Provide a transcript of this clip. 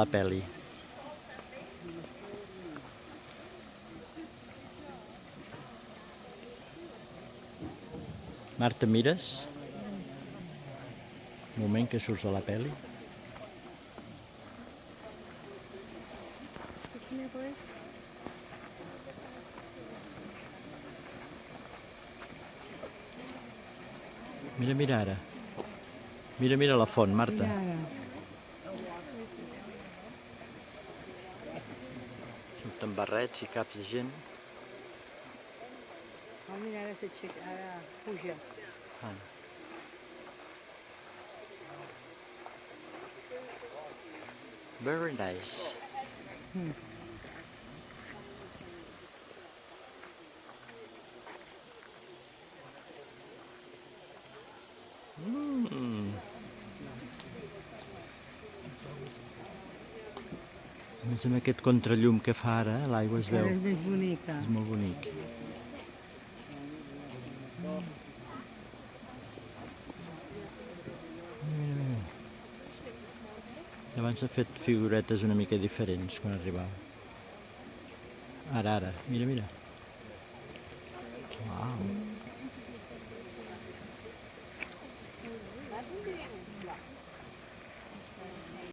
la peli. Marta, mires? Un moment que surts a la peli. Mira, mira ara. Mira, mira la font, Marta. Surten barrets i caps de gent. Oh, mira, ara s'aixeca, ara puja. Very nice. A més, amb aquest contrallum que fa ara, l'aigua es veu. Ara és més bonica. És molt bonic. Abans ha fet figuretes una mica diferents quan arribava. Ara, mira, mira. Uau.